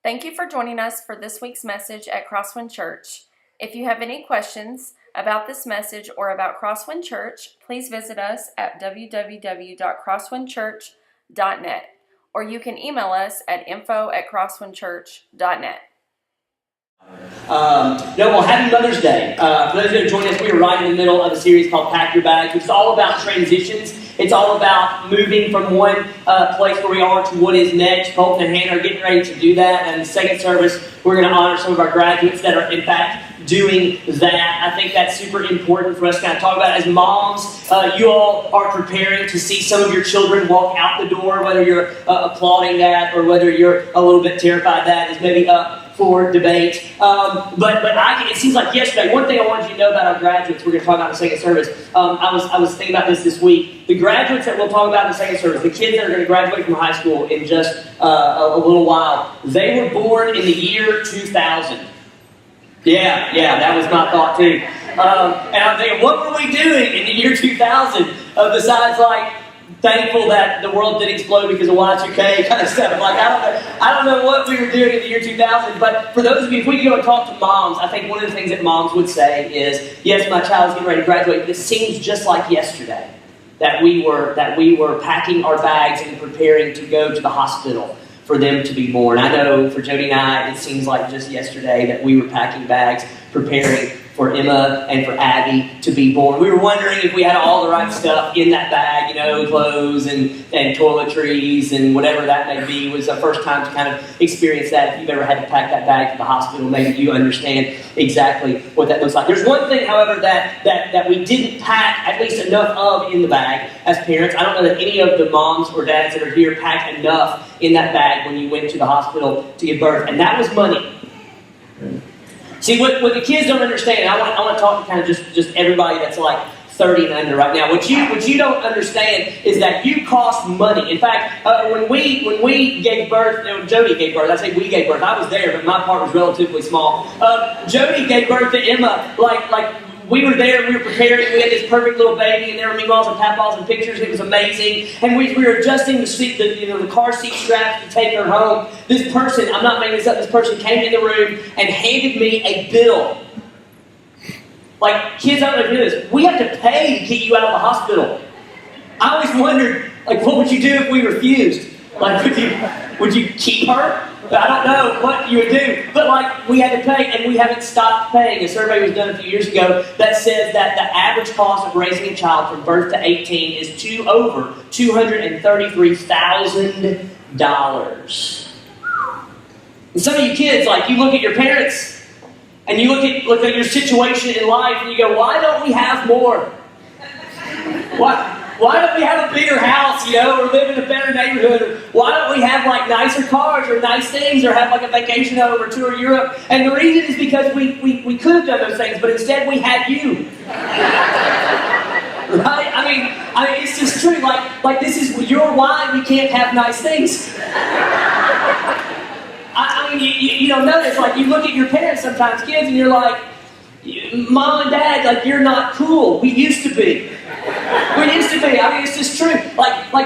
Thank you for joining us for this week's message at Crosswind Church. If you have any questions about this message or about Crosswind Church, please visit us at www.crosswindchurch.net, or you can email us at info@crosswindchurch.net. Happy Mother's Day. For those that are joining us, we are right in the middle of a series called Pack Your Bags, which is all about transitions. It's all about moving from one place where we are to what is next. Colton and Hannah are getting ready to do that. And in the second service, we're going to honor some of our graduates that are, in fact, doing that. I think that's super important for us to kind of talk about. As moms, you all are preparing to see some of your children walk out the door, whether you're applauding that or whether you're a little bit terrified that is maybe up for debate. It seems like yesterday, one thing I wanted you to know about our graduates, we're going to talk about in the second service. I was thinking about this week. The graduates that we'll talk about in the second service, the kids that are going to graduate from high school in just a little while, they were born in the year 2000. Yeah, that was my thought too. And I'm thinking, what were we doing in the year 2000 besides thankful that the world didn't explode because of Y2K kind of stuff. I don't know what we were doing in the year 2000, but for those of you, if we could go and talk to moms, I think one of the things that moms would say is, yes, my child's getting ready to graduate, but it seems just like yesterday that we were packing our bags and preparing to go to the hospital for them to be born. I know for Jody and I, it seems like just yesterday that we were packing bags, preparing for Emma and for Abby to be born. We were wondering if we had all the right stuff in that bag, clothes and toiletries and whatever that may be. It was the first time to kind of experience that. If you've ever had to pack that bag to the hospital, maybe you understand exactly what that looks like. There's one thing, however, that we didn't pack at least enough of in the bag as parents. I don't know that any of the moms or dads that are here packed enough in that bag when you went to the hospital to give birth, and that was money. See, what the kids don't understand, I want to talk to kind of just everybody that's 30 and under right now. What you don't understand is that you cost money. In fact, when we gave birth, Jody gave birth. I say we gave birth. I was there, but my part was relatively small. Jody gave birth to Emma we were there, we were preparing, we had this perfect little baby, and there were meatballs and papaws and pictures, it was amazing. And we were adjusting the car seat straps to take her home. This person, I'm not making this up, this person came in the room and handed me a bill. Kids, I don't know if you know this, we have to pay to get you out of the hospital. I always wondered, what would you do if we refused? Would you keep her? I don't know what you would do, but we had to pay, and we haven't stopped paying. A survey was done a few years ago that says that the average cost of raising a child from birth to 18 is over $233,000. And some of you kids, you look at your parents, and you look at your situation in life, and you go, why don't we have more? Why don't we have a bigger house, or live in a better neighborhood? Or why don't we have nicer cars or nice things, or have a vacation home or tour Europe? And the reason is because we could have done those things, but instead we had you. Right? I mean, it's just true. This is your why we can't have nice things. You don't know this. You look at your parents sometimes, kids, and you're like, Mom and Dad, you're not cool. We used to be. It's just true.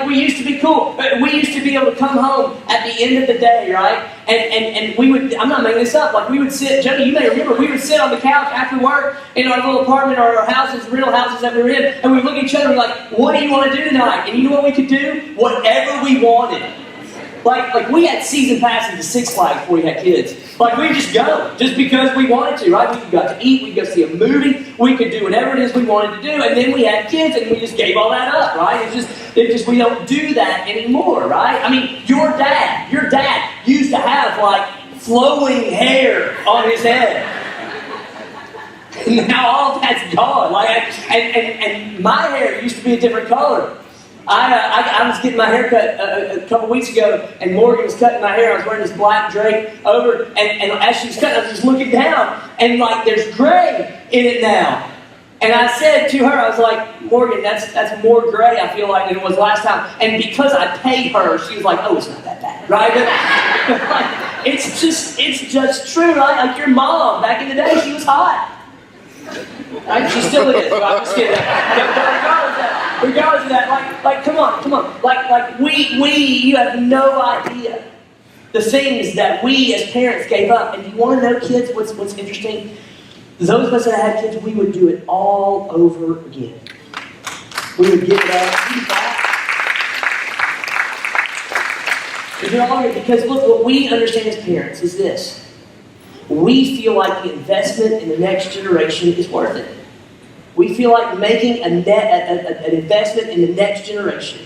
We used to be cool. We used to be able to come home at the end of the day, right? And we would, I'm not making this up, we would sit, Jody, you may remember, we would sit on the couch after work in our little apartment or our houses, real houses that we were in, and we would look at each other and be like, what do you want to do tonight? And you know what we could do? Whatever we wanted. We had season passes to Six Flags before we had kids. We just go, just because we wanted to, right? We could go to eat, we could go see a movie, we could do whatever it is we wanted to do, and then we had kids, and we just gave all that up, right? It's just we don't do that anymore, right? Your dad used to have, flowing hair on his head. Now all of that's gone. And my hair used to be a different color. I was getting my hair cut a couple weeks ago, and Morgan was cutting my hair. I was wearing this black drape over, and as she was cutting, I was just looking down, and there's gray in it now. And I said to her, I was like, Morgan, that's more gray, I feel than it was last time. And because I paid her, she was like, oh, it's not that bad, right? But it's just true, right? Your mom, back in the day, she was hot. Right? She still is. I'm just kidding. Regardless of that, come on. You have no idea the things that we as parents gave up. And do you want to know, kids, what's interesting? Those of us that had kids, we would do it all over again. We would give it up. We do it all over again. Because look, what we understand as parents is this. We feel like the investment in the next generation is worth it. We feel like making an investment in the next generation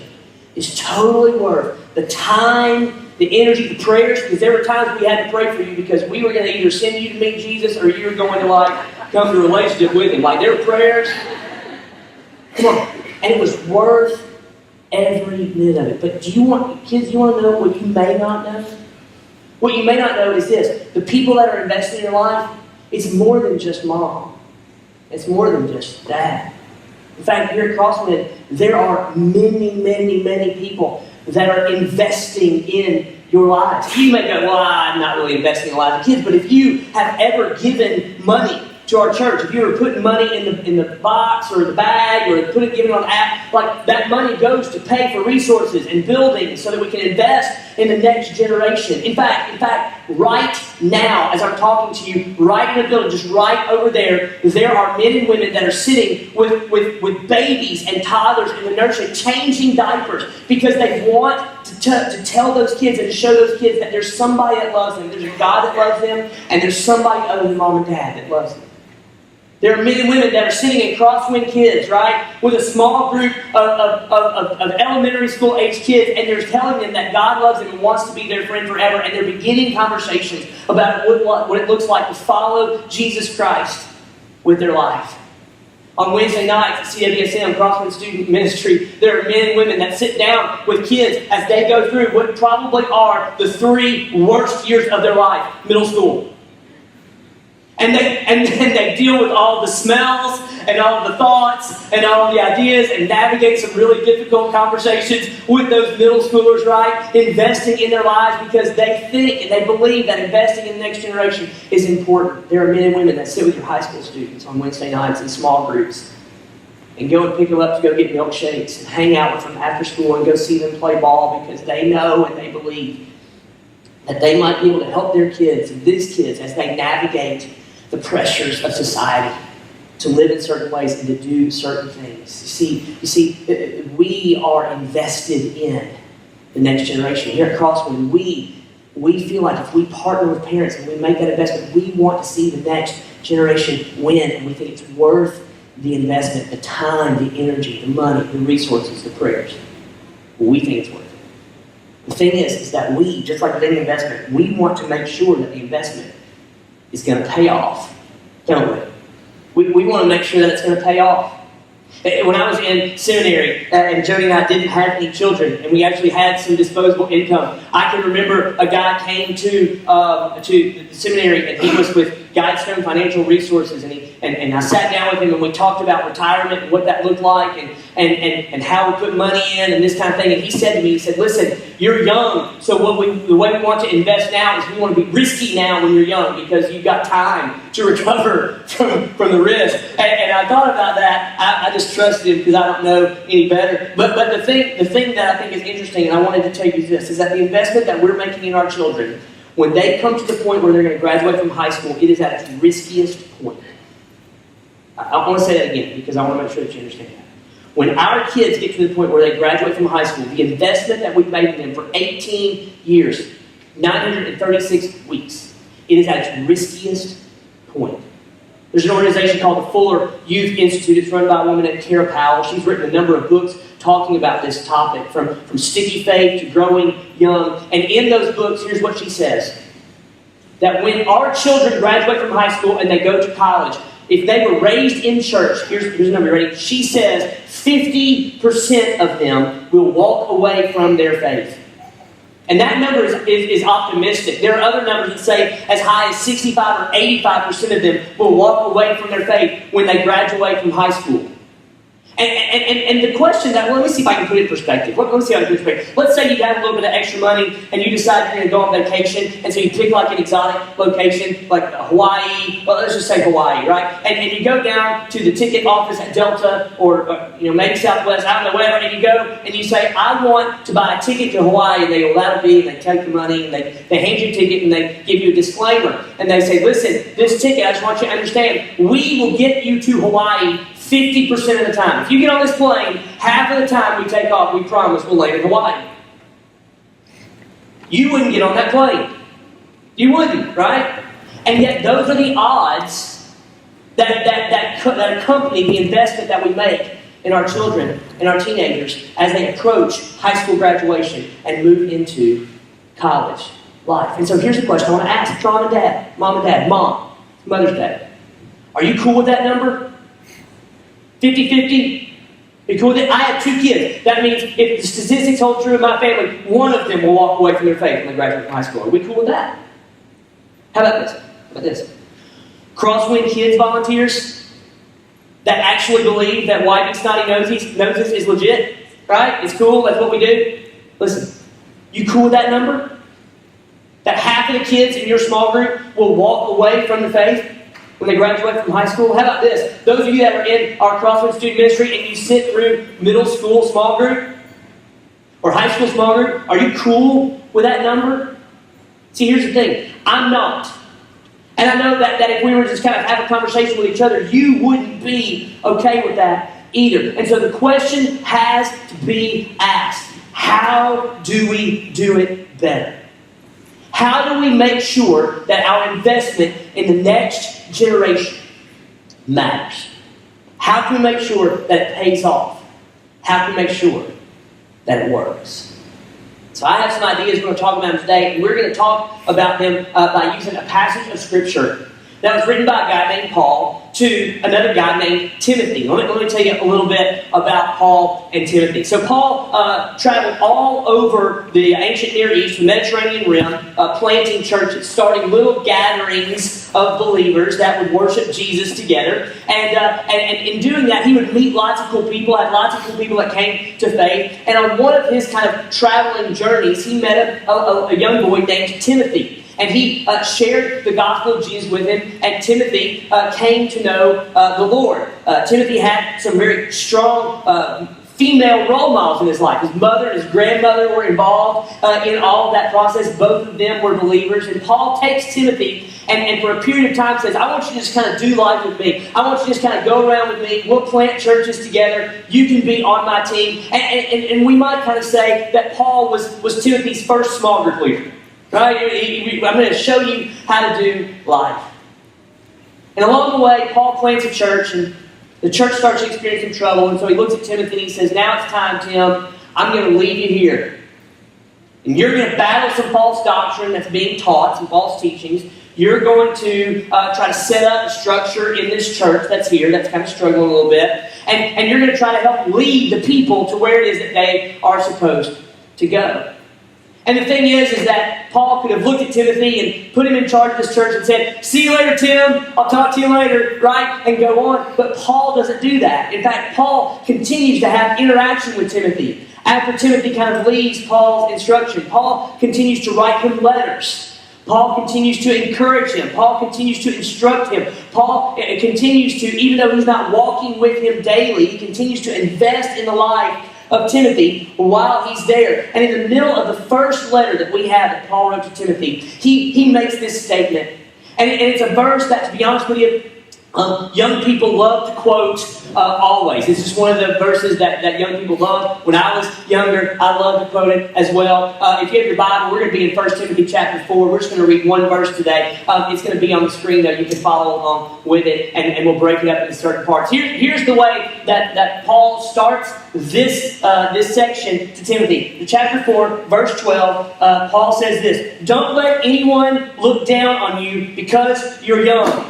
is totally worth the time, the energy, the prayers, because there were times we had to pray for you because we were going to either send you to meet Jesus or you were going to come to a relationship with Him. There were prayers. Come on. And it was worth every minute of it. But kids, you want to know what you may not know? What you may not know is this. The people that are investing in your life, it's more than just mom. It's more than just dad. In fact, here at Crosswind, there are many, many, many people that are investing in your lives. You may go, well, I'm not really investing in the lives of kids, but if you have ever given money to our church, if you were putting money in the box or the bag or giving it on the app, that money goes to pay for resources and buildings so that we can invest in the next generation. In fact, right now, as I'm talking to you, right in the building, just right over there are men and women that are sitting with babies and toddlers in the nursery, changing diapers because they want to tell those kids and to show those kids that there's somebody that loves them. There's a God that loves them, and there's somebody other than mom and dad that loves them. There are men and women that are sitting in Crosswind Kids, right, with a small group of elementary school age kids, and they're telling them that God loves them and wants to be their friend forever, and they're beginning conversations about what it looks like to follow Jesus Christ with their life. On Wednesday nights at CWSM, Crosswind Student Ministry, there are men and women that sit down with kids as they go through what probably are the 3 worst years of their life, middle school. And then they deal with all the smells and all the thoughts and all the ideas and navigate some really difficult conversations with those middle schoolers, right? Investing in their lives because they think and they believe that investing in the next generation is important. There are men and women that sit with your high school students on Wednesday nights in small groups and go and pick them up to go get milkshakes and hang out with them after school and go see them play ball because they know and they believe that they might be able to help their kids and these kids as they navigate the pressures of society to live in certain ways and to do certain things. You see, we are invested in the next generation. Here at Crosswind, we feel like if we partner with parents and we make that investment, we want to see the next generation win, and we think it's worth the investment, the time, the energy, the money, the resources, the prayers. We think it's worth it. The thing is that we, just like with any investment, we want to make sure that the investment is going to pay off, don't we? We want to make sure that it's going to pay off. When I was in seminary, and Jody and I didn't have any children, and we actually had some disposable income, I can remember a guy came to the seminary, and he was with Guidestone Financial Resources, and I sat down with him, and we talked about retirement and what that looked like, and how we put money in, and this kind of thing. And he said to me, he said, listen, you're young, so the way we want to invest now is we want to be risky now when you're young because you've got time to recover from the risk. And I thought about that. I just trusted him because I don't know any better. But the thing that I think is interesting, and I wanted to tell you this, is that the investment that we're making in our children, when they come to the point where they're going to graduate from high school, it is at its riskiest point. I want to say that again because I want to make sure that you understand that. When our kids get to the point where they graduate from high school, the investment that we've made in them for 18 years, 936 weeks, it is at its riskiest point. There's an organization called the Fuller Youth Institute. It's run by a woman named Kara Powell. She's written a number of books talking about this topic, from sticky faith to growing young. And in those books, here's what she says. That when our children graduate from high school and they go to college, if they were raised in church, here's the number, ready? She says 50% of them will walk away from their faith. And that number is optimistic. There are other numbers that say as high as 65 or 85% of them will walk away from their faith when they graduate from high school. And the question that, well, let me see if I can put it in perspective. Let me see how I can put it in perspective. Let's say you have a little bit of extra money and you decide you're going to go on vacation, and so you pick like an exotic location, like Hawaii. Well, let's just say Hawaii, right? And you go down to the ticket office at Delta or maybe Southwest, I don't know, whatever, and you go and you say, I want to buy a ticket to Hawaii, and they go, that'll be, and they take the money, and they hand you a ticket, and they give you a disclaimer, and they say, listen, this ticket, I just want you to understand, we will get you to Hawaii 50% of the time. If you get on this plane, half of the time we take off, we promise we'll land in Hawaii. You wouldn't get on that plane. You wouldn't, right? And yet those are the odds that accompany the investment that we make in our children and our teenagers as they approach high school graduation and move into college life. And so here's the question I want to ask mom and dad, Mother's Day. Are you cool with that number? 50-50? Be cool with it? I have 2 kids. That means if the statistics hold true in my family, one of them will walk away from their faith when they graduate from high school. Are we cool with that? How about this? Crosswind kids volunteers that actually believe that wiping snotty noses is legit, right? It's cool. That's what we do. Listen, you cool with that number? That half of the kids in your small group will walk away from the faith when they graduate from high school? How about this? Those of you that are in our Crosswind student ministry and you sit through middle school small group or high school small group, are you cool with that number? See, here's the thing. I'm not. And I know that if we were just kind of have a conversation with each other, you wouldn't be okay with that either. And so the question has to be asked. How do we do it better? How do we make sure that our investment in the next generation matters? How can we make sure that it pays off? How can we make sure that it works? So I have some ideas we're going to talk about them today, and we're going to talk about them by using a passage of Scripture that was written by a guy named Paul to another guy named Timothy. Let me tell you a little bit about Paul and Timothy. So Paul traveled all over the ancient Near East, the Mediterranean Rim, planting churches, starting little gatherings of believers that would worship Jesus together. And in doing that, he would meet lots of cool people, had lots of cool people that came to faith. And on one of his kind of traveling journeys, he met a young boy named Timothy. And he shared the gospel of Jesus with him, and Timothy came to know the Lord. Timothy had some very strong female role models in his life. His mother and his grandmother were involved in all of that process. Both of them were believers. And Paul takes Timothy and for a period of time says, I want you to just kind of do life with me. I want you to just kind of go around with me. We'll plant churches together. You can be on my team. And we might kind of say that Paul was Timothy's first small group leader. Right? I'm going to show you how to do life. And along the way, Paul plants a church, and the church starts to experience some trouble. And so he looks at Timothy and he says, now it's time, Tim. I'm going to leave you here. And you're going to battle some false doctrine that's being taught, some false teachings. You're going to try to set up a structure in this church that's here, that's kind of struggling a little bit. And you're going to try to help lead the people to where it is that they are supposed to go. And the thing is that Paul could have looked at Timothy and put him in charge of this church and said, see you later, Tim. I'll talk to you later, right? And go on. But Paul doesn't do that. In fact, Paul continues to have interaction with Timothy. After Timothy kind of leaves Paul's instruction, Paul continues to write him letters. Paul continues to encourage him. Paul continues to instruct him. Paul continues to, even though he's not walking with him daily, he continues to invest in the life of Timothy while he's there. And in the middle of the first letter that we have that Paul wrote to Timothy, he makes this statement. And it's a verse that, to be honest with you, young people love to quote always. This is one of the verses that young people love. When I was younger, I loved to quote it as well. If you have your Bible, we're going to be in 1 Timothy chapter 4. We're just going to read one verse today. It's going to be on the screen there. You can follow along with it, and we'll break it up into certain parts. Here's the way that Paul starts this section to Timothy. In chapter 4, verse 12, Paul says this, don't let anyone look down on you because you're young.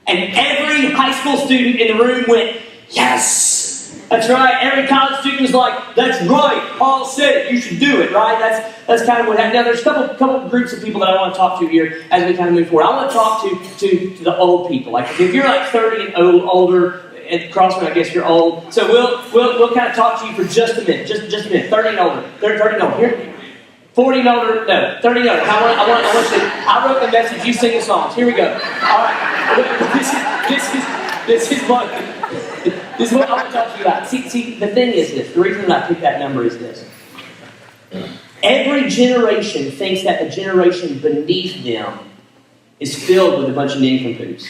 And every high school student in the room went, yes! That's right. Every college student was like, that's right. Paul said it. You should do it, right? That's kind of what happened. Now, there's a couple of groups of people that I want to talk to here as we kind of move forward. I want to talk to the old people. Like, if you're like 30 and older, at Crosswind, I guess you're old. So we'll kind of talk to you for just a minute. Just a minute. 30 and older. 30 and older. Here. 40 and older. No, 30 and older. I want you to, I wrote the message. You sing the songs. Here we go. All right. This is what I want to talk to you about. See, the thing is this. The reason that I picked that number is this. Every generation thinks that the generation beneath them is filled with a bunch of nincompoops.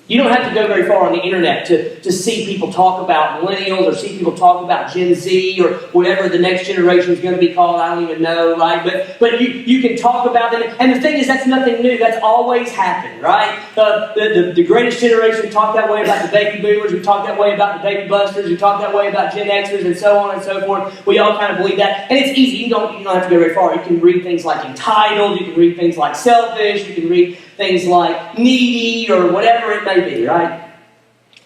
You don't have to go very far on the internet to see people talk about millennials or see people talk about Gen Z or whatever the next generation is going to be called. I don't even know, right? But you can talk about them. And the thing is, that's nothing new. That's always happened, right? The greatest generation talked that way about the baby boomers. We talked that way about the baby busters. We talked that way about Gen Xers and so on and so forth. We all kind of believe that. And it's easy. You don't have to go very far. You can read things like Entitled. You can read things like Selfish. You can read things like Needy or whatever it may be, right?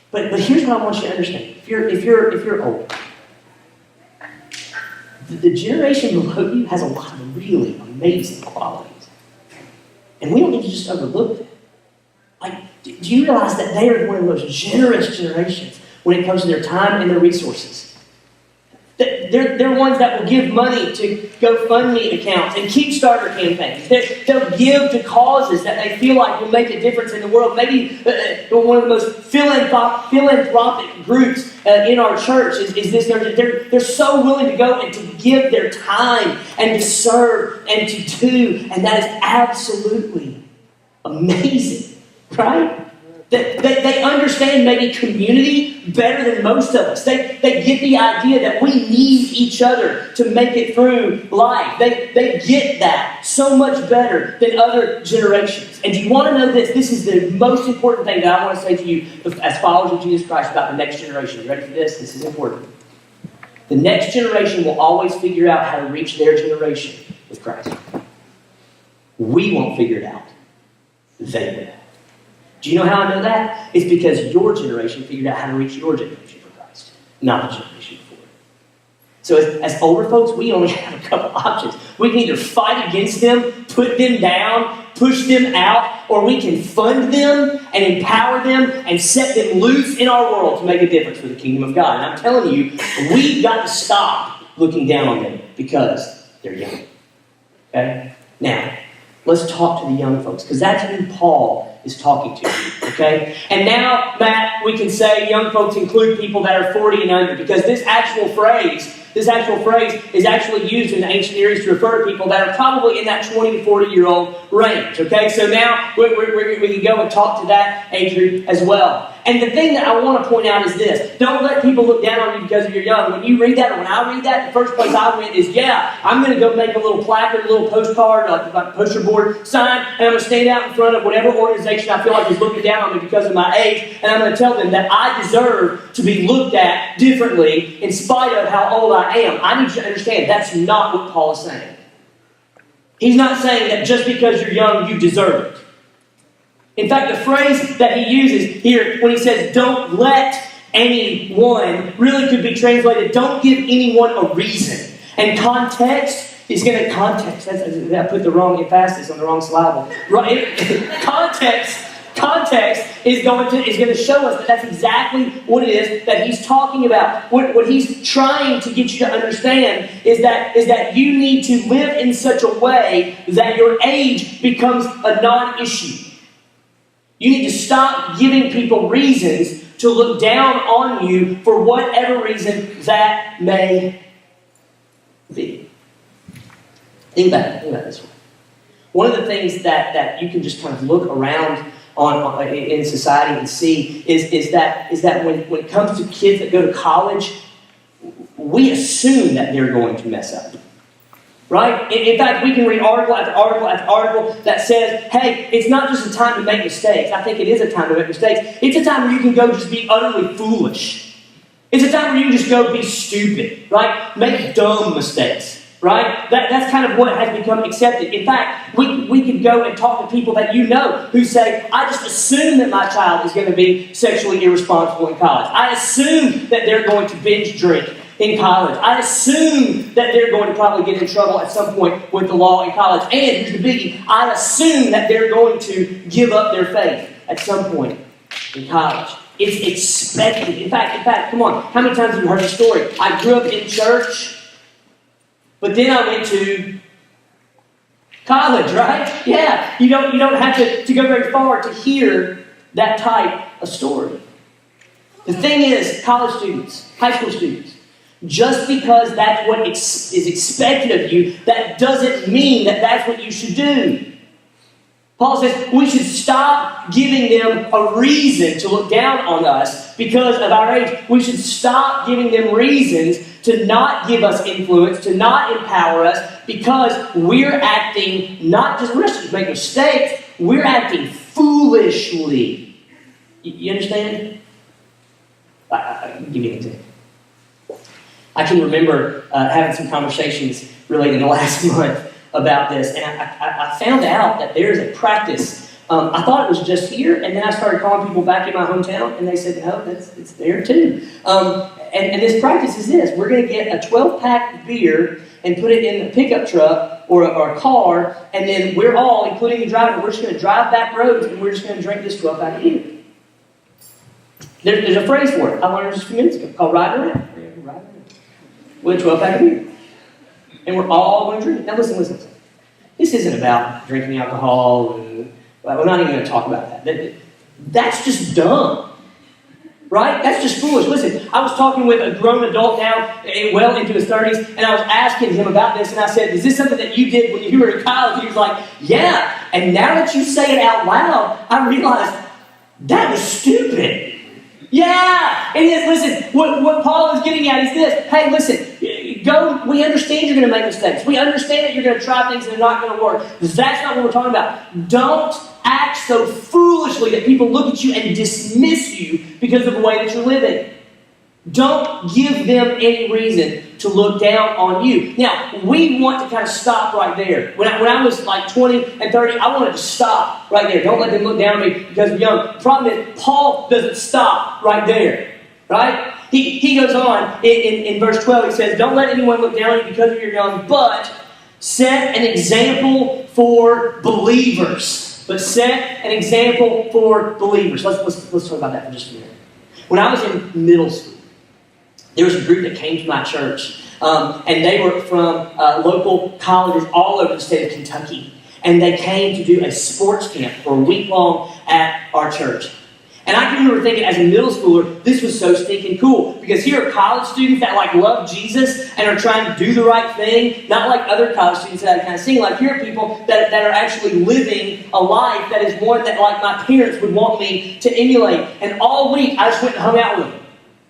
But here's what I want you to understand. If you're old, the generation below you has a lot of really amazing qualities. And we don't need to just overlook them. Like, do you realize that they are one of the most generous generations when it comes to their time and their resources? They're ones that will give money to GoFundMe accounts and Kickstarter campaigns. They'll give to causes that they feel like will make a difference in the world. Maybe one of the most philanthropic groups in our church is this. They're so willing to go and to give their time and to serve and to do. And that is absolutely amazing, right? They understand maybe community better than most of us. They get the idea that we need each other to make it through life. They get that so much better than other generations. And do you want to know this? This is the most important thing that I want to say to you as followers of Jesus Christ about the next generation. You ready for this? This is important. The next generation will always figure out how to reach their generation with Christ. We won't figure it out. They will. Do you know how I know that? It's because your generation figured out how to reach your generation for Christ, not the generation before. So as older folks, we only have a couple options. We can either fight against them, put them down, push them out, or we can fund them and empower them and set them loose in our world to make a difference for the kingdom of God. And I'm telling you, we've got to stop looking down on them because they're young. Okay? Now, let's talk to the young folks, because that's who Paul is talking to, okay? And now, Matt, we can say young folks include people that are 40 and under, because this actual phrase is actually used in the ancient Near East to refer to people that are probably in that 20 to 40-year-old range, okay? So now we can go and talk to that age group as well. And the thing that I want to point out is this. Don't let people look down on you because you're young. When you read that, or when I read that, the first place I went is, I'm going to go make a little placard, a little postcard, like a poster board sign, and I'm going to stand out in front of whatever organization I feel like is looking down on me because of my age, and I'm going to tell them that I deserve to be looked at differently in spite of how old I am. I need you to understand that's not what Paul is saying. He's not saying that just because you're young, you deserve it. In fact, the phrase that he uses here when he says, don't let anyone, really could be translated, don't give anyone a reason. And context is going to, I put the wrong emphasis on the wrong syllable. Context is going to show us that that's exactly what it is that he's talking about. What he's trying to get you to understand is that you need to live in such a way that your age becomes a non-issue. You need to stop giving people reasons to look down on you for whatever reason that may be. Think about this one. One of the things that you can just kind of look around on in society and see is that when it comes to kids that go to college, we assume that they're going to mess up. Right? In fact, we can read article after article after article that says, hey, it's not just a time to make mistakes. I think it is a time to make mistakes. It's a time where you can go just be utterly foolish. It's a time where you can just go be stupid, right? Make dumb mistakes, right? That's kind of what has become accepted. In fact, we could go and talk to people that you know who say, I just assume that my child is going to be sexually irresponsible in college. I assume that they're going to binge drink in college. I assume that they're going to probably get in trouble at some point with the law in college. And here's the biggie, I assume that they're going to give up their faith at some point in college. It's expected. In fact, come on. How many times have you heard the story? I grew up in church, but then I went to college, right? Yeah. You don't have to go very far to hear that type of story. The thing is, college students, high school students, just because that's what is expected of you, that doesn't mean that that's what you should do. Paul says we should stop giving them a reason to look down on us because of our age. We should stop giving them reasons to not give us influence, to not empower us, because we're acting we're not just making mistakes, we're acting foolishly. You understand? I'll give you an example. I can remember having some conversations really in the last month about this, and I found out that there's a practice. I thought it was just here, and then I started calling people back in my hometown, and they said, no, it's there too. And this practice is this. We're going to get a 12-pack of beer and put it in a pickup truck or a car, and then we're all, including the driver, we're just going to drive back roads, and we're just going to drink this 12-pack of beer. There's a phrase for it. I learned just a few minutes ago called ride around. With a 12-pack of beer. And we're all going to drink it. Now listen. This isn't about drinking alcohol. We're not even going to talk about that. That's just dumb. Right? That's just foolish. Listen, I was talking with a grown adult now, well into his 30s, and I was asking him about this, and I said, is this something that you did when you were in college? He was like, yeah. And now that you say it out loud, I realized that was stupid. Yeah, it is. Listen, what Paul is getting at is this. Hey, listen, go. We understand you're going to make mistakes. We understand that you're going to try things that are not going to work. That's not what we're talking about. Don't act so foolishly that people look at you and dismiss you because of the way that you're living. Don't give them any reason to look down on you. Now, we want to kind of stop right there. When I was like 20 and 30, I wanted to stop right there. Don't let them look down on me because I'm young. The problem is, Paul doesn't stop right there. Right? He goes on in verse 12. He says, don't let anyone look down on you because you're young, but set an example for believers. Let's talk about that for just a minute. When I was in middle school, there was a group that came to my church, and they were from local colleges all over the state of Kentucky. And they came to do a sports camp for a week long at our church. And I can remember thinking, as a middle schooler, this was so stinking cool. Because here are college students that love Jesus and are trying to do the right thing. Not like other college students that I kind of sing. Here are people that are actually living a life that is one that my parents would want me to emulate. And all week, I just went and hung out with them.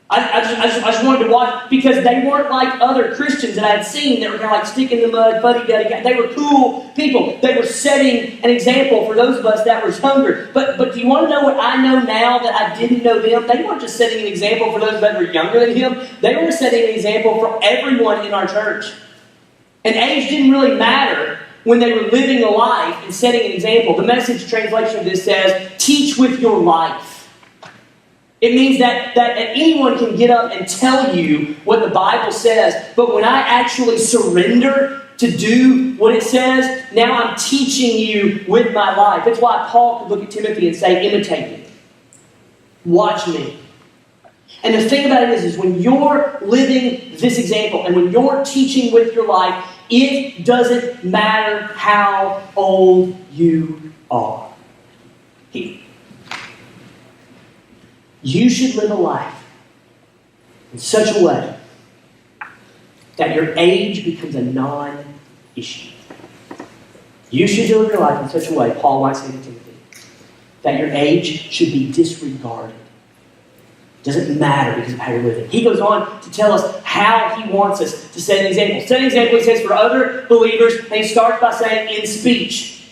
I just wanted to watch, because they weren't like other Christians that I had seen that were kind of stick in the mud, fuddy-duddy. They were cool people. They were setting an example for those of us that were younger. But do you want to know what I know now that I didn't know them? They weren't just setting an example for those that were younger than him. They were setting an example for everyone in our church. And age didn't really matter when they were living a life and setting an example. The Message translation of this says, teach with your life. It means that anyone can get up and tell you what the Bible says, but when I actually surrender to do what it says, now I'm teaching you with my life. That's why Paul could look at Timothy and say, imitate me. Watch me. And the thing about it is when you're living this example and when you're teaching with your life, it doesn't matter how old you are. You should live a life in such a way that your age becomes a non-issue. You should live your life in such a way, Paul might say to Timothy, that your age should be disregarded. It doesn't matter because of how you're living. He goes on to tell us how he wants us to set an example. Set an example, he says, for other believers, and he starts by saying, in speech.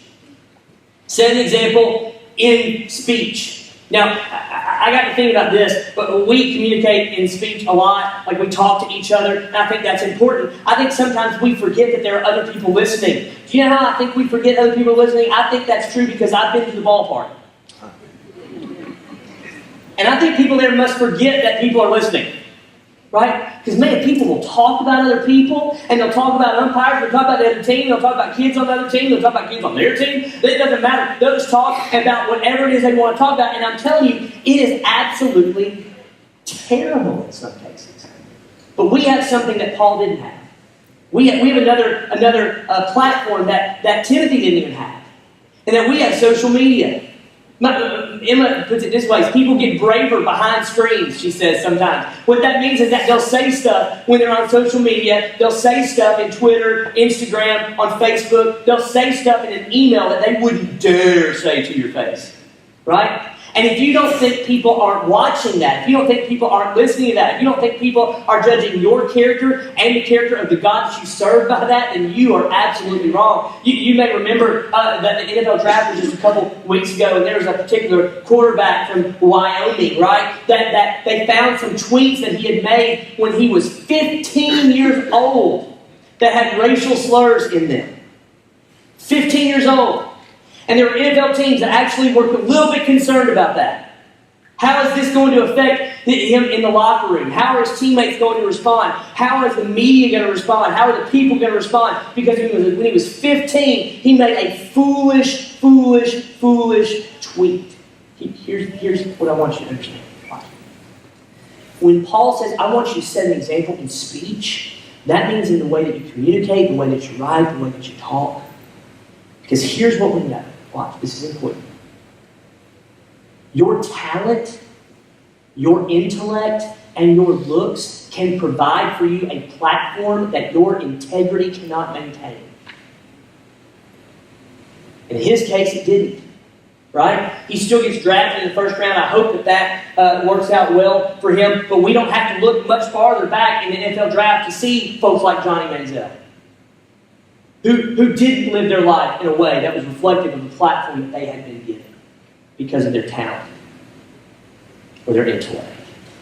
Set an example in speech. Now, I got to think about this, but we communicate in speech a lot, we talk to each other, and I think that's important. I think sometimes we forget that there are other people listening. Do you know how I think we forget other people listening? I think that's true because I've been to the ballpark. And I think people there must forget that people are listening. Right? Because, man, people will talk about other people, and they'll talk about umpires, they'll talk about the other team, they'll talk about kids on the other team, they'll talk about kids on their team. It doesn't matter. They'll just talk about whatever it is they want to talk about. And I'm telling you, it is absolutely terrible in some cases. But we have something that Paul didn't have. We have another platform that Timothy didn't even have. And that we have social media. Emma puts it this way: people get braver behind screens, she says sometimes. What that means is that they'll say stuff when they're on social media. They'll say stuff in Twitter, Instagram, on Facebook. They'll say stuff in an email that they wouldn't dare say to your face. Right? And if you don't think people aren't watching that, if you don't think people aren't listening to that, if you don't think people are judging your character and the character of the God that you serve by that, then you are absolutely wrong. You may remember that the NFL draft was just a couple weeks ago, and there was a particular quarterback from Wyoming, right? That they found some tweets that he had made when he was 15 years old that had racial slurs in them. 15 years old. And there were NFL teams that actually were a little bit concerned about that. How is this going to affect him in the locker room? How are his teammates going to respond? How is the media going to respond? How are the people going to respond? Because when he was 15, he made a foolish tweet. Here's what I want you to understand. When Paul says, I want you to set an example in speech, that means in the way that you communicate, the way that you write, the way that you talk. Because here's what we know. Watch, this is important. Your talent, your intellect, and your looks can provide for you a platform that your integrity cannot maintain. In his case, it didn't. Right? He still gets drafted in the first round. I hope that works out well for him. But we don't have to look much farther back in the NFL draft to see folks like Johnny Manziel, who didn't live their life in a way that was reflective of the platform that they had been given because of their talent or their intellect.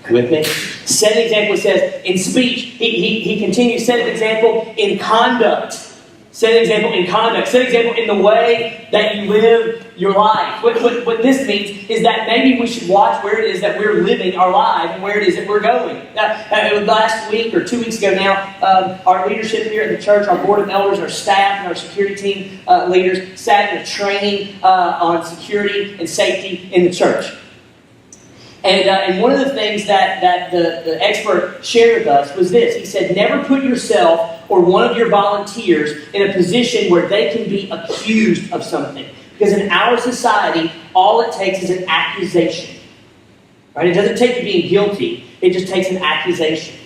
With me? Set an example, it says, in speech. He continues, set an example in conduct. Set an example in conduct. Set an example in the way that you live your life. What this means is that maybe we should watch where it is that we're living our life and where it is that we're going. Last week or 2 weeks ago now, our leadership here at the church, our board of elders, our staff, and our security team leaders sat in a training on security and safety in the church. And one of the things that the expert shared with us was this. He said, never put yourself or one of your volunteers in a position where they can be accused of something. Because in our society, all it takes is an accusation. Right? It doesn't take you being guilty. It just takes an accusation.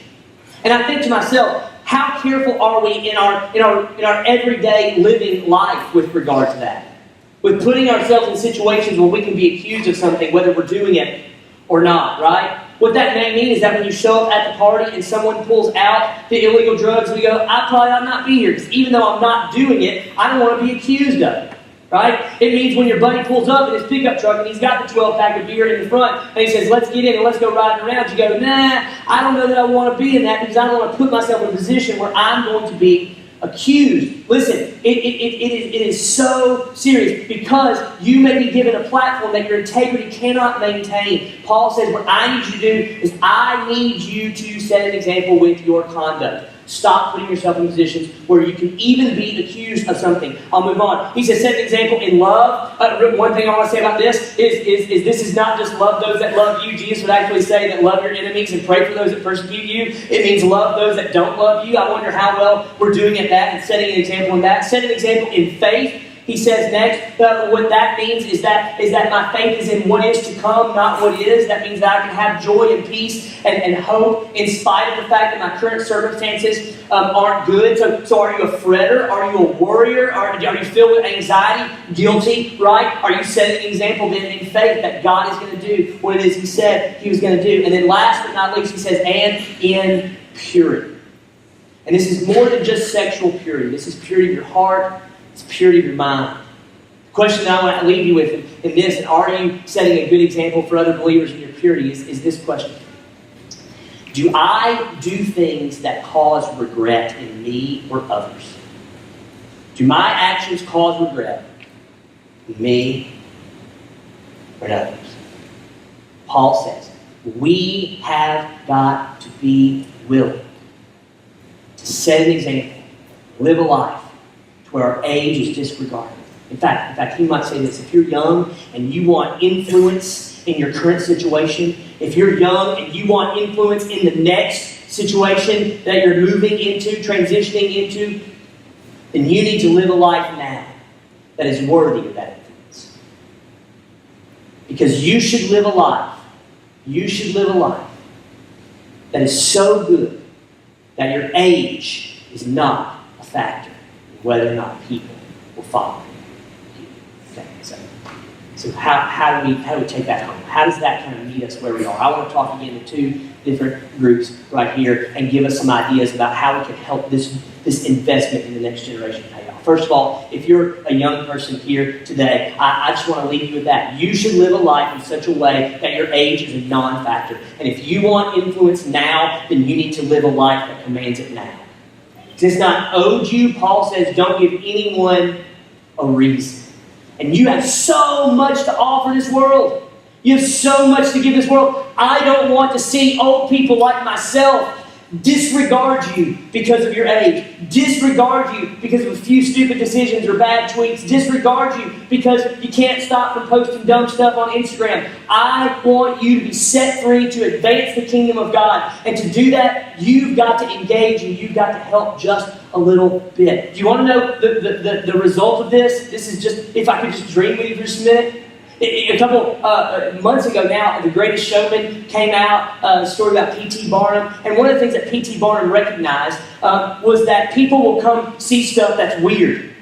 And I think to myself, how careful are we in our everyday living life with regard to that? With putting ourselves in situations where we can be accused of something, whether we're doing it or not, right? What that may mean is that when you show up at the party and someone pulls out the illegal drugs, we go, I probably ought not be here, because even though I'm not doing it, I don't want to be accused of it, right? It means when your buddy pulls up in his pickup truck and he's got the 12-pack of beer in the front and he says, let's get in and let's go riding around, you go, nah, I don't know that I want to be in that because I don't want to put myself in a position where I'm going to be accused. Listen, it is so serious because you may be given a platform that your integrity cannot maintain. Paul says, what I need you to do is I need you to set an example with your conduct. Stop putting yourself in positions where you can even be accused of something. I'll move on. He says, set an example in love. One thing I want to say about this is this is not just love those that love you. Jesus would actually say that love your enemies and pray for those that persecute you. It means love those that don't love you. I wonder how well we're doing at that and setting an example in that. Set an example in faith. He says next, what that means is that my faith is in what is to come, not what is. That means that I can have joy and peace and hope in spite of the fact that my current circumstances aren't good. So are you a fretter? Are you a worrier? Are you filled with anxiety? Guilty? Right? Are you setting an example then in faith that God is going to do what it is He said He was going to do? And then last but not least, He says, and in purity. And this is more than just sexual purity. This is purity of your heart. It's purity of your mind. The question that I want to leave you with in this, and are you setting a good example for other believers in your purity, is this question. Do I do things that cause regret in me or others? Do my actions cause regret in me or in others? Paul says, we have got to be willing to set an example, live a life to where our age is disregarded. In fact, he might say this: if you're young and you want influence in your current situation, if you're young and you want influence in the next situation that you're moving into, transitioning into, then you need to live a life now that is worthy of that influence. Because you should live a life that is so good that your age is not a factor in whether or not people will follow you. Okay, so how do we take that home? How does that kind of meet us where we are? I want to talk again to two different groups right here and give us some ideas about how we can help this investment in the next generation pay off. First of all, if you're a young person here today, I just want to leave you with that. You should live a life in such a way that your age is a non-factor. And if you want influence now, then you need to live a life that commands it now. It's not owed you. Paul says, don't give anyone a reason. And you have so much to offer this world. You have so much to give this world. I don't want to see old people like myself disregard you because of your age. Disregard you because of a few stupid decisions or bad tweets. Disregard you because you can't stop from posting dumb stuff on Instagram. I want you to be set free to advance the kingdom of God. And to do that, you've got to engage and you've got to help just a little bit. Do you want to know the result of this? This is just, if I could just dream with you for just a minute. A couple months ago now, The Greatest Showman came out, a story about P.T. Barnum. And one of the things that P.T. Barnum recognized was that people will come see stuff that's weird.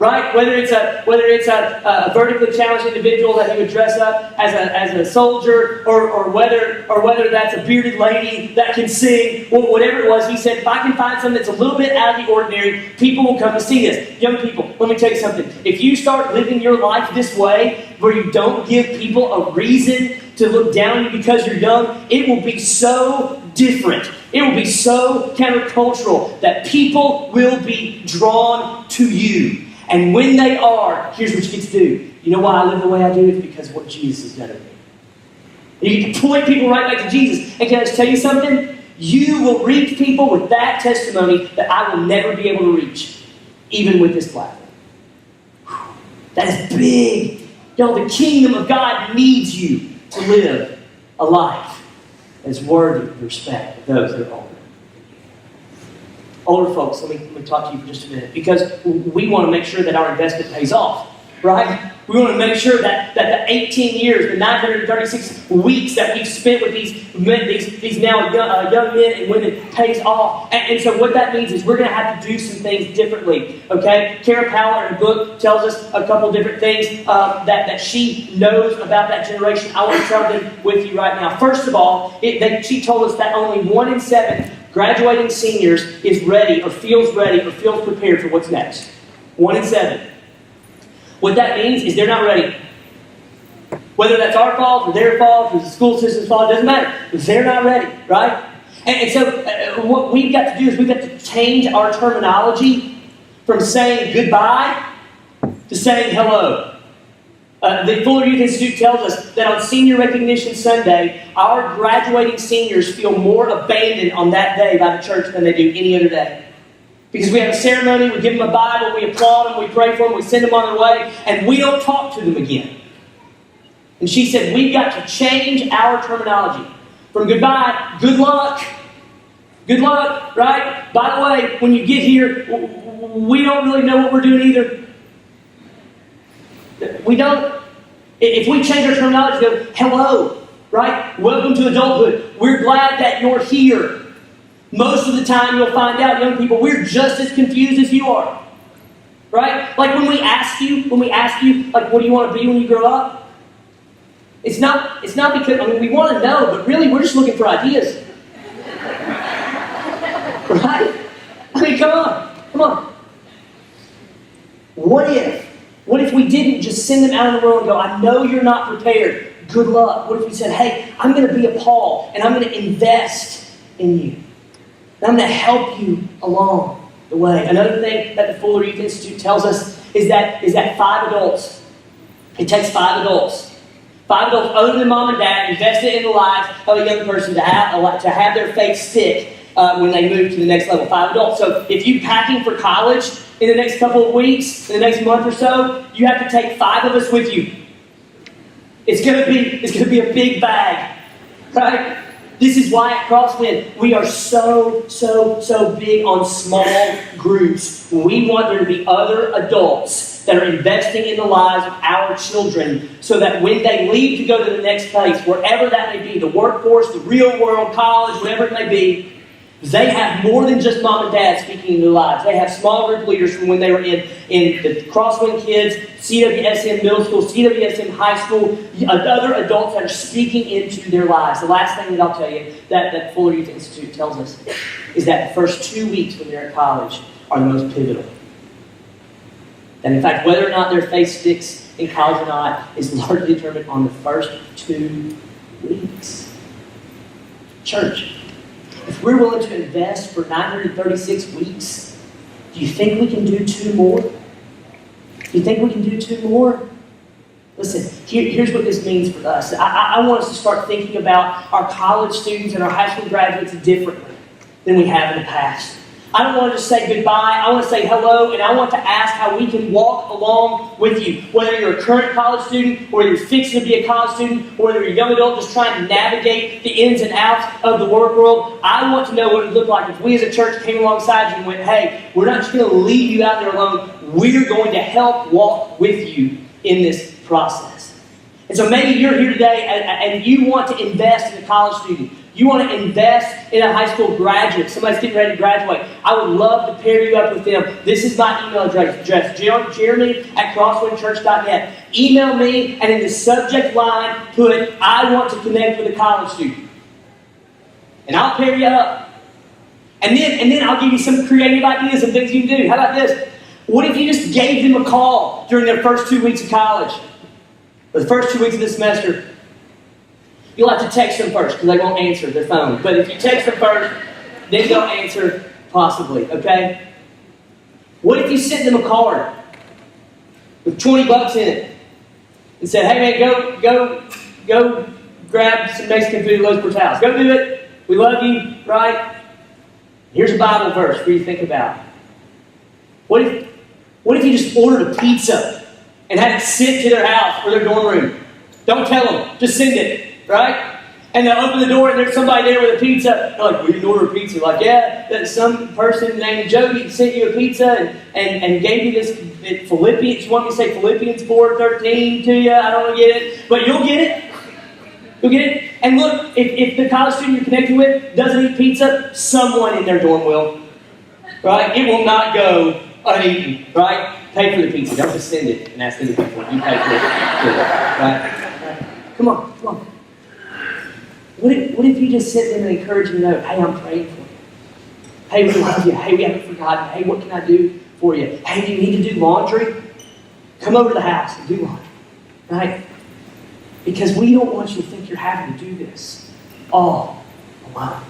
Right? Whether it's a vertically challenged individual that he would dress up as a soldier, or whether that's a bearded lady that can sing, or whatever it was, he said, if I can find something that's a little bit out of the ordinary, people will come to see this. Young people, let me tell you something. If you start living your life this way, where you don't give people a reason to look down on you because you're young, it will be so different. It will be so countercultural that people will be drawn to you. And when they are, here's what you get to do. You know why I live the way I do? It's because of what Jesus has done to me. You get to point people right back to Jesus. And can I just tell you something? You will reach people with that testimony that I will never be able to reach, even with this platform. That is big. Y'all, the kingdom of God needs you to live a life that is worthy of the respect of those that are older. Older folks, let me talk to you for just a minute, because we want to make sure that our investment pays off, right? We want to make sure that the 18 years, the 936 weeks that we've spent with these now young men and women pays off. And so what that means is we're going to have to do some things differently, okay? Kara Powell in her book tells us a couple different things that she knows about that generation. I want to tell them with you right now. First of all, she told us that only 1 in 7 graduating seniors is ready or feels prepared for what's next. 1 in 7. What that means is they're not ready. Whether that's our fault or their fault or the school system's fault, it doesn't matter. They're not ready, right? And so what we've got to do is we've got to change our terminology from saying goodbye to saying hello. The Fuller Youth Institute tells us that on Senior Recognition Sunday, our graduating seniors feel more abandoned on that day by the church than they do any other day. Because we have a ceremony, we give them a Bible, we applaud them, we pray for them, we send them on their way, and we don't talk to them again. And she said, we've got to change our terminology. From goodbye, good luck. Good luck, right? By the way, when you get here, we don't really know what we're doing either. We don't. If we change our terminology, go, hello, right? Welcome to adulthood. We're glad that you're here. Most of the time you'll find out, young people, we're just as confused as you are. Right? Like when we ask you, like, what do you want to be when you grow up? It's not because, we want to know, but really we're just looking for ideas. Right? Come on. What if we didn't just send them out in the world and go, I know you're not prepared. Good luck. What if we said, hey, I'm going to be a Paul, and I'm going to invest in you. And I'm going to help you along the way. Another thing that the Fuller Youth Institute tells us is that 5 adults, it takes 5 adults 5 adults other than mom and dad invested in the lives of a young person to have their faith stick when they move to the next level. 5 adults. So if you're packing for college in the next couple of weeks, in the next month or so, you have to take 5 of us with you. It's gonna be a big bag, right? This is why at Crosswind we are so big on small groups. We want there to be other adults that are investing in the lives of our children so that when they leave to go to the next place, wherever that may be, the workforce, the real world, college, whatever it may be, they have more than just mom and dad speaking in their lives. They have small group leaders from when they were in the Crosswind Kids, CWSM Middle School, CWSM High School, other adults that are speaking into their lives. The last thing that I'll tell you that Fuller Youth Institute tells us is that the first 2 weeks when they're at college are the most pivotal. And in fact, whether or not their faith sticks in college or not is largely determined on the first 2 weeks. Church, if we're willing to invest for 936 weeks, do you think we can do 2 more? Do you think we can do 2 more? Listen, here's what this means for us. I want us to start thinking about our college students and our high school graduates differently than we have in the past. I don't want to just say goodbye. I want to say hello, and I want to ask how we can walk along with you. Whether you're a current college student, or you're fixing to be a college student, or whether you're a young adult just trying to navigate the ins and outs of the work world, I want to know what it would look like if we as a church came alongside you and went, hey, we're not just going to leave you out there alone. We're going to help walk with you in this process. And so maybe you're here today and you want to invest in a college student. You want to invest in a high school graduate. Somebody's getting ready to graduate. I would love to pair you up with them. This is my email address, jeremy@crosswindchurch.net. Email me, and in the subject line, put, I want to connect with a college student. And I'll pair you up. And then I'll give you some creative ideas of things you can do. How about this? What if you just gave them a call during their first 2 weeks of college? Or the first 2 weeks of the semester? You'll have to text them first because they won't answer their phone. But if you text them first, then they'll answer possibly, okay? What if you sent them a card with $20 in it and said, hey man, go grab some Mexican food at Lowe's Portals. Go do it. We love you, right? Here's a Bible verse for you to think about. What if you just ordered a pizza and had it sent to their house or their dorm room? Don't tell them. Just send it. Right? And they'll open the door and there's somebody there with a pizza. They're like, we didn't order a pizza. Like, yeah, that some person named Jody sent you a pizza and gave you this Philippians. You want me to say Philippians 4:13 to you? I don't get it. But you'll get it. You'll get it. And look, if the college student you're connecting with doesn't eat pizza, someone in their dorm will. Right? It will not go uneaten. Right? Pay for the pizza. Don't just send it and ask them to pay for it. You pay for it. Right? Come on. What if you just sent them an encouraging note? Hey, I'm praying for you. Hey, we love you. Hey, we haven't forgotten. Hey, what can I do for you? Hey, do you need to do laundry? Come over to the house and do laundry. Right? Because we don't want you to think you're having to do this all alone.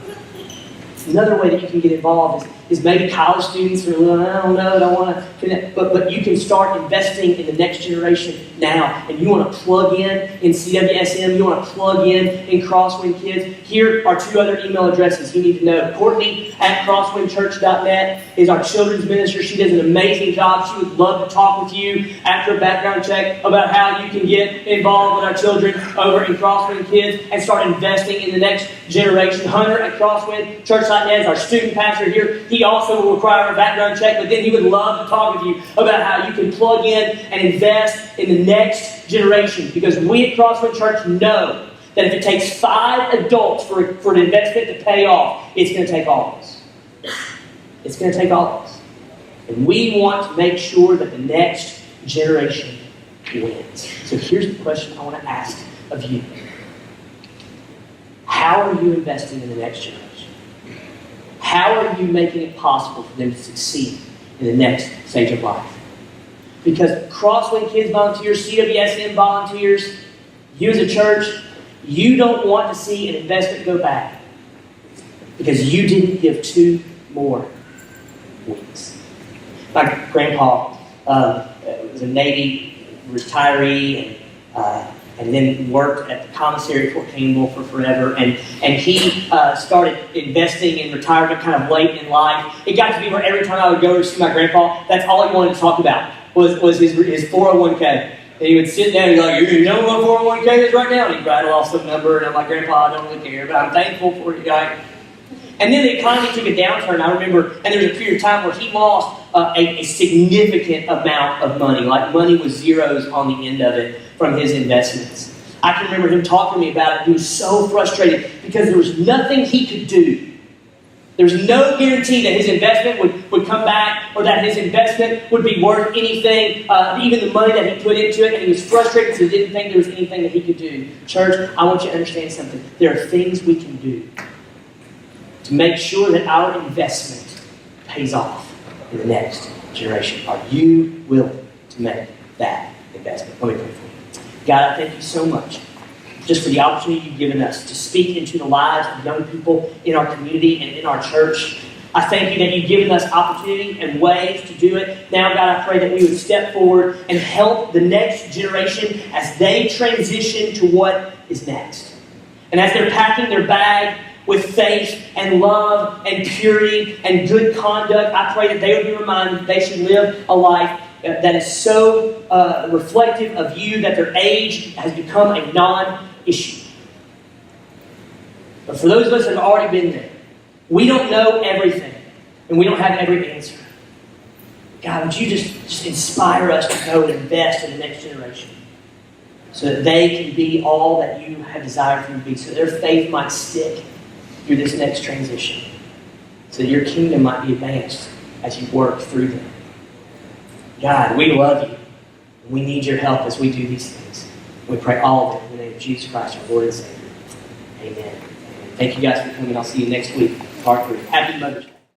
Another way that you can get involved is maybe college students are, I don't know, I don't want to connect. But you can start investing in the next generation now. And you want to plug in CWSM, you want to plug in Crosswind Kids. Here are 2 other email addresses you need to know. Courtney@crosswindchurch.net is our children's minister. She does an amazing job. She would love to talk with you after a background check about how you can get involved with our children over in Crosswind Kids and start investing in the next generation. Hunter@crosswindchurch.net is our student pastor here. He also will require a background check, but then he would love to talk with you about how you can plug in and invest in the next generation. Because we at Crosswind Church know that if it takes 5 adults for an investment to pay off, it's going to take all of us. It's going to take all of us. And we want to make sure that the next generation wins. So here's the question I want to ask of you. How are you investing in the next generation? How are you making it possible for them to succeed in the next stage of life? Because Crosswind Kids volunteers, CWSM volunteers, you as a church, you don't want to see an investment go bad because you didn't give 2 more weeks. My grandpa was a Navy retiree, and and then worked at the commissary at Fort Campbell for forever. And he started investing in retirement kind of late in life. It got to be where every time I would go to see my grandpa, that's all he wanted to talk about was his 401k. And he would sit down and be like, "You know what 401k is right now?" And he'd rattle off some number, and I'm like, "Grandpa, I don't really care, but I'm thankful for you guys." And then the economy took a downturn, I remember, and there was a period of time where he lost a significant amount of money. Like money was zeros on the end of it from his investments. I can remember him talking to me about it. He was so frustrated because there was nothing he could do. There was no guarantee that his investment would come back or that his investment would be worth anything, even the money that he put into it. And he was frustrated because he didn't think there was anything that he could do. Church, I want you to understand something. There are things we can do to make sure that our investment pays off in the next generation. Are you willing to make that investment? Let me pray for you. God, I thank you so much just for the opportunity you've given us to speak into the lives of young people in our community and in our church. I thank you that you've given us opportunity and ways to do it. Now, God, I pray that we would step forward and help the next generation as they transition to what is next. And as they're packing their bag with faith and love and purity and good conduct, I pray that they would be reminded that they should live a life that is so reflective of you that their age has become a non-issue. But for those of us that have already been there, we don't know everything and we don't have every answer. God, would you just inspire us to go and invest in the next generation so that they can be all that you have desired for them to be, so their faith might stick through this next transition, so that your kingdom might be advanced as you work through them. God, we love you. We need your help as we do these things. We pray all of it in the name of Jesus Christ, our Lord and Savior. Amen. Thank you guys for coming. I'll see you next week, part 3. Happy Mother's Day.